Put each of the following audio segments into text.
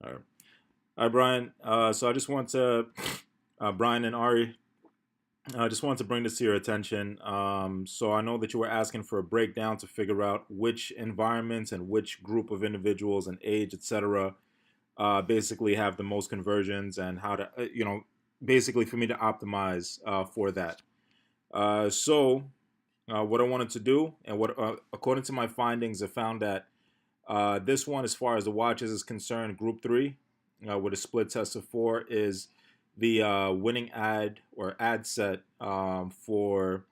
All right. Hi, Brian. So I just want to, Brian and Ari, I just wanted to bring this to your attention. So I know that you were asking for a breakdown to figure out which environments and which group of individuals and age, etc., basically have the most conversions and how to, basically for me to optimize for that. What I wanted to do, and what, according to my findings, I found that this one, as far as the watches is concerned, Group Three, with a split test of four, is the winning ad or ad set for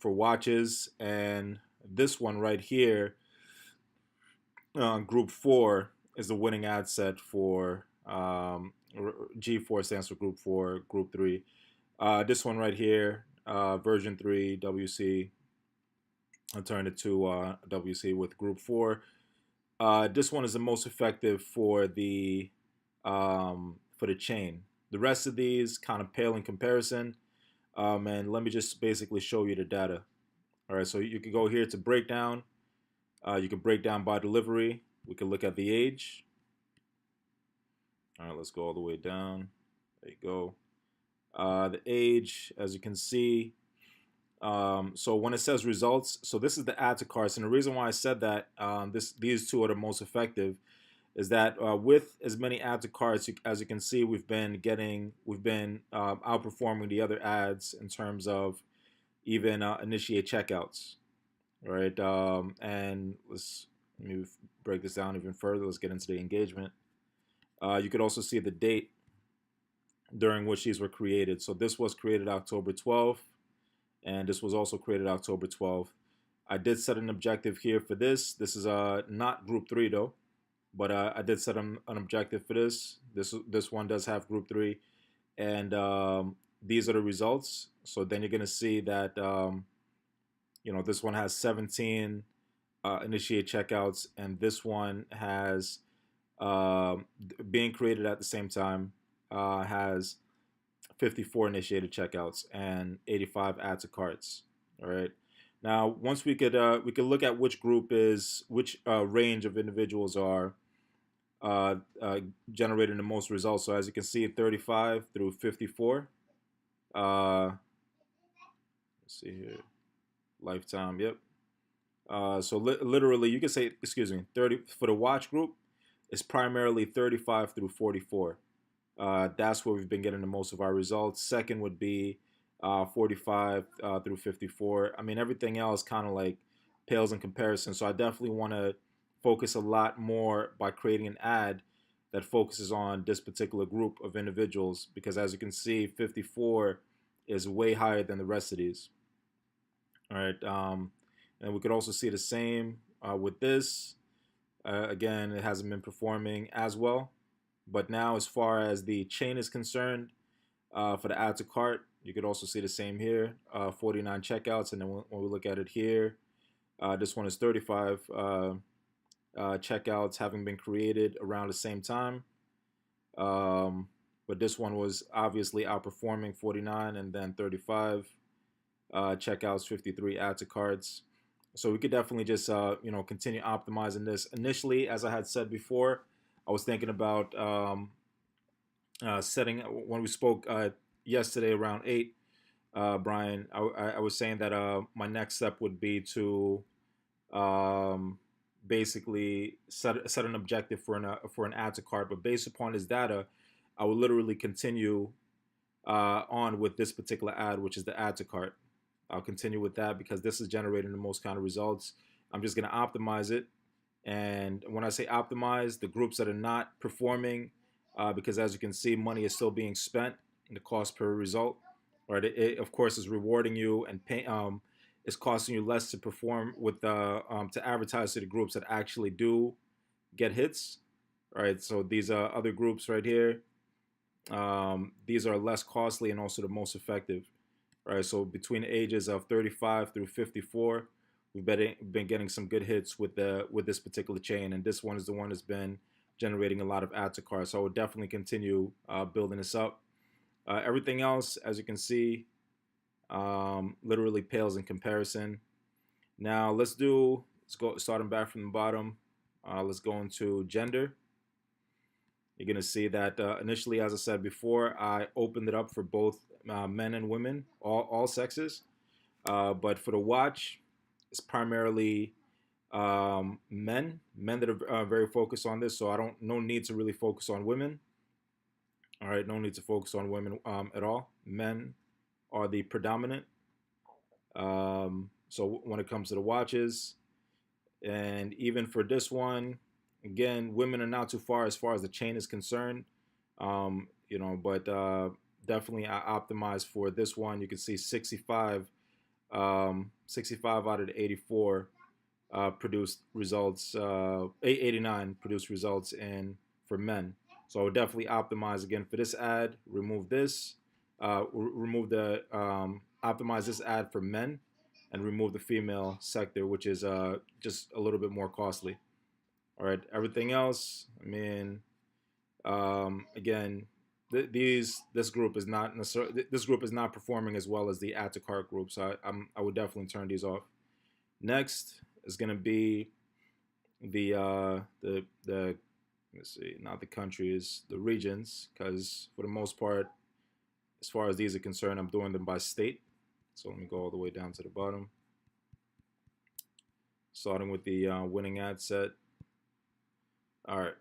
watches, and this one right here, Group Four, is the winning ad set for G4 stands for Group Four, Group Three. This one right here, version 3 WC, I turned it to WC with Group 4. This one is the most effective for the chain. The rest of these kind of pale in comparison. And let me just basically show you the data. All right, so you can go here to breakdown. You can break down by delivery. We can look at the age. All right, let's go all the way down. There you go. The age, as you can see. So when it says results, so this is the add to carts, and the reason why I said that these two are the most effective is that with as many add to carts as you can see, we've been outperforming the other ads in terms of even initiate checkouts, right? And let me break this down even further. Let's get into the engagement. You could also see the date during which these were created. So this was created October 12th, and this was also created October 12th. I did set an objective here for this. This is not Group 3 though, but I did set an objective for this. This one does have Group 3, and these are the results. So then you're gonna see that this one has 17 initiate checkouts, and this one has being created at the same time has 54 initiated checkouts and 85 add to carts. All right. Now, once we could look at which range of individuals are uh, uh, generating the most results. So as you can see, 35 through 54. Let's see here, lifetime. Yep. So literally, you could say, excuse me, 30 for the watch group. It's primarily 35 through 44. That's where we've been getting the most of our results. Second would be 45 through 54. I mean, everything else kind of like pales in comparison. So I definitely want to focus a lot more by creating an ad that focuses on this particular group of individuals because, as you can see, 54 is way higher than the rest of these. All right. And we could also see the same with this. Again, it hasn't been performing as well. But now, as far as the chain is concerned, for the add to cart, you could also see the same here, 49 checkouts. And then when we look at it here, this one is 35 checkouts having been created around the same time. But this one was obviously outperforming 49 and then 35 checkouts, 53 add to carts. So we could definitely just continue optimizing this. Initially, as I had said before, I was thinking about setting when we spoke yesterday around 8. Brian, I was saying that my next step would be to um, basically set an objective for an add to cart. But based upon his data, I would literally continue on with this particular ad, which is the add to cart. I'll continue with that because this is generating the most kind of results. I'm just going to optimize it. And when I say optimize, the groups that are not performing, because as you can see, money is still being spent, and the cost per result, right? It of course is rewarding you and it's costing you less to perform with to advertise to the groups that actually do get hits, right? So these other groups right here, these are less costly and also the most effective, right? So between the ages of 35 through 54, we've been getting some good hits with this particular chain, and this one is the one that's been generating a lot of add to carts. So I would definitely continue building this up. Everything else, as you can see, literally pales in comparison. Now let's go starting back from the bottom. Let's go into gender. You're going to see that initially, as I said before, I opened it up for both men and women, all sexes. But for the watch, it's primarily men that are very focused on this. So I don't, no need to really focus on women. All right, no need to focus on women at all. Men are the predominant. So when it comes to the watches, and even for this one, again, women are not too far as the chain is concerned. But definitely I optimized for this one. You can see 65 out of the 84 produced results. 89 produced results in for men. So I would definitely optimize again for this ad. Remove this. Remove the optimize this ad for men, and remove the female sector, which is just a little bit more costly. All right, everything else. I mean, again, this group is not necessarily this group is not performing as well as the add to cart group, so I would definitely turn these off. Next is going to be the let's see, not the countries, the regions, because for the most part, as far as these are concerned, I'm doing them by state. So let me go all the way down to the bottom, starting with the winning ad set. All right.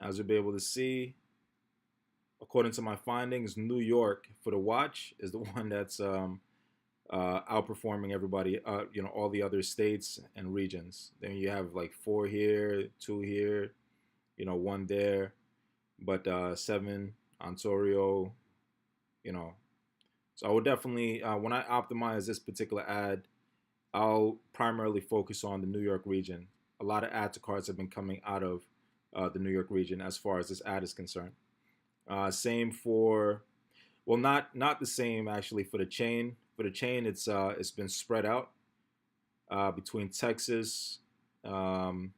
As you'll be able to see, according to my findings, New York for the watch is the one that's outperforming everybody, all the other states and regions. Then you have like 4 here, 2 here, 1 there, but 7 Ontario, you know. So I would definitely, when I optimize this particular ad, I'll primarily focus on the New York region. A lot of add to cards have been coming out of the New York region as far as this ad is concerned. Same for, well, not the same actually for the chain. For the chain, it's been spread out between Texas, um,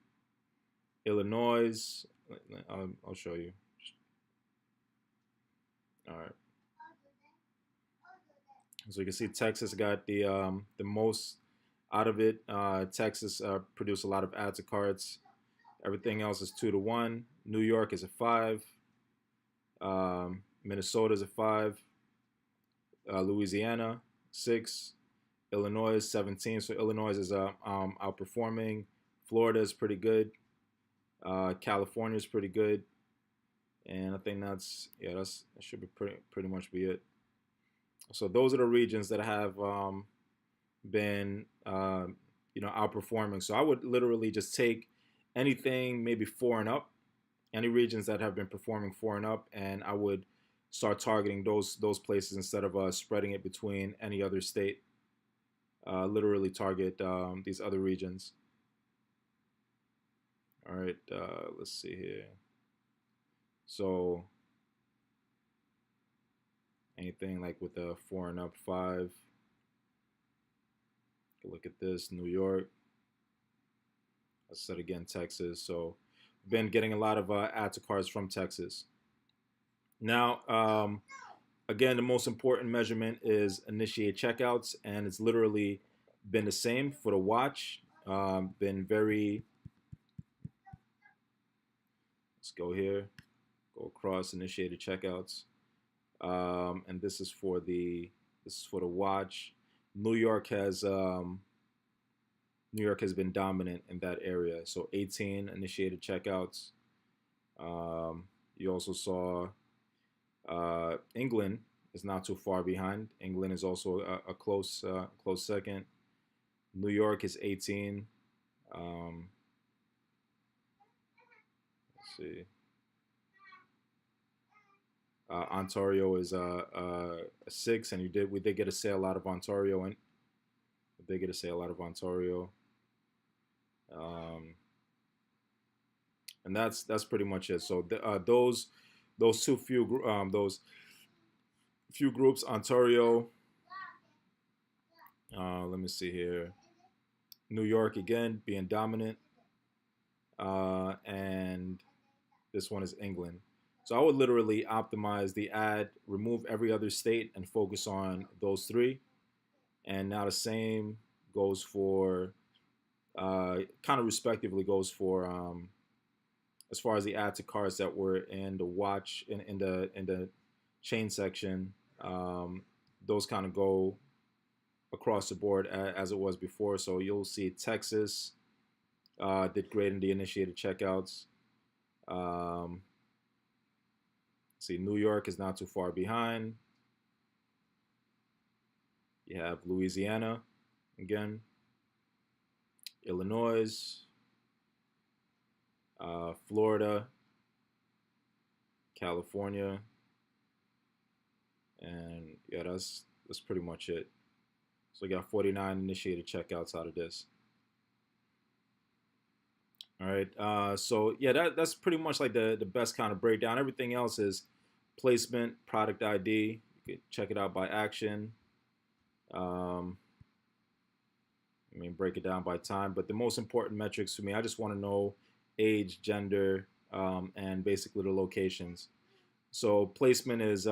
Illinois. I'll show you. All right. So you can see Texas got the most out of it. Texas produced a lot of add to cards. Everything else is 2 to 1. New York is a 5. Minnesota is a 5. Louisiana 6. Illinois 17. So Illinois is outperforming. Florida is pretty good. California is pretty good. And I think that should be pretty much be it. So those are the regions that have been outperforming. So I would literally just take anything maybe 4 and up, any regions that have been performing 4 and up, and I would start targeting those places instead of spreading it between any other state. Literally target these other regions. All right, let's see here. So anything like with a 4 and up 5. Look at this, New York. I said again, Texas. So been getting a lot of add to cards from Texas. Now, again, the most important measurement is initiate checkouts, and it's literally been the same for the watch. Been very. Let's go here. Go across initiated checkouts, and this is for the watch. New York has been dominant in that area. So 18 initiated checkouts. You also saw England is not too far behind. England is also a close second. New York is 18. Let's see. Ontario is a 6, and we did get a sale out of Ontario, and we did get a sale out of Ontario. And that's pretty much it. So those few groups, Ontario. Let me see here. New York again being dominant, and this one is England. So I would literally optimize the ad, remove every other state, and focus on those 3. And now the same goes for, kind of respectively goes for as far as the add to carts that were in the watch in the chain section, um, those kind of go across the board as it was before. So you'll see Texas did great in the initiated checkouts. Um, see, New York is not too far behind. You have Louisiana again, Illinois, Florida, California, and yeah, that's pretty much it. So we got 49 initiated checkouts out of this. All right. So yeah, that's pretty much like the best kind of breakdown. Everything else is placement, product ID. You could check it out by action. Um, I mean, break it down by time. But the most important metrics to me, I just want to know age, gender, and basically the locations. So placement is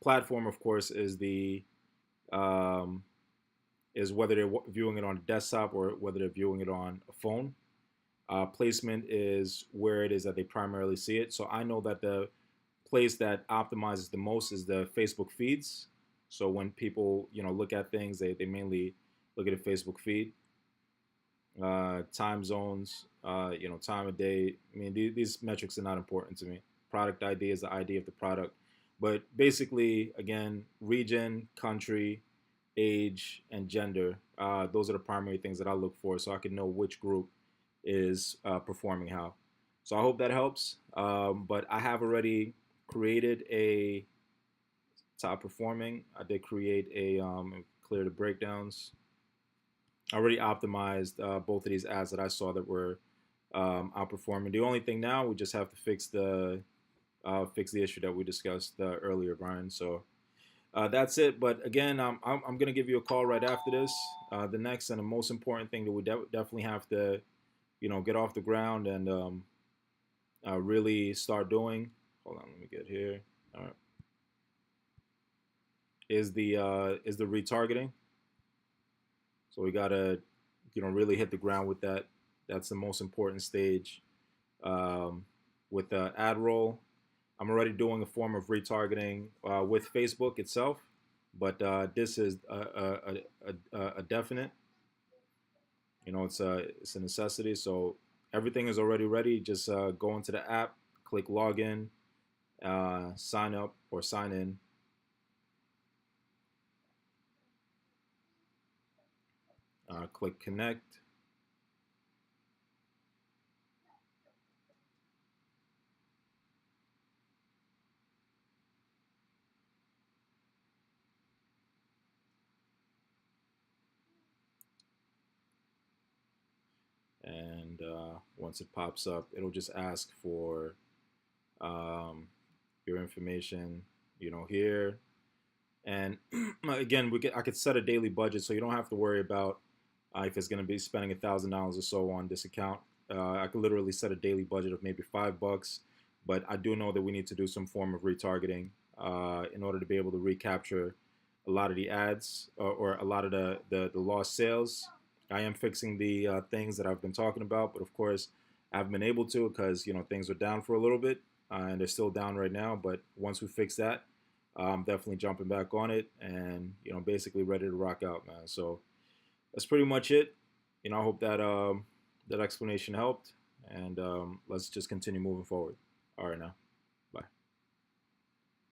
platform, of course, um, is whether they're viewing it on a desktop or whether they're viewing it on a phone. Placement is where it is that they primarily see it. So I know that the place that optimizes the most is the Facebook feeds. So when people look at things, they mainly look at a Facebook feed. Time zones, time of day. I mean, these metrics are not important to me. Product ID is the ID of the product, but basically, again, region, country, age, and gender. Those are the primary things that I look for, so I can know which group is performing how. So I hope that helps. But I have already created a top performing. I did create a clear the breakdowns. I already optimized both of these ads that I saw that were outperforming. The only thing now we just have to fix the issue that we discussed earlier, Brian. So that's it. But again, I'm going to give you a call right after this. The next and the most important thing that we definitely have to get off the ground and really start doing. Hold on, let me get here. All right, is the retargeting. So we gotta really hit the ground with that. That's the most important stage. With the ad roll, I'm already doing a form of retargeting with Facebook itself, but this is a definite. It's a necessity. So everything is already ready. Just go into the app, click login, sign up or sign in. Click connect. And once it pops up, it'll just ask for um, your information, here. And again, I could set a daily budget, so you don't have to worry about if it's going to be spending $1,000 or so on this account. I could literally set a daily budget of maybe $5, but I do know that we need to do some form of retargeting in order to be able to recapture a lot of the ads or a lot of the lost sales. I am fixing the things that I've been talking about, but of course, I haven't been able to because things are down for a little bit, and they're still down right now. But once we fix that, I'm definitely jumping back on it and basically ready to rock out, man. So that's pretty much it. I hope that that explanation helped, and let's just continue moving forward. All right, now.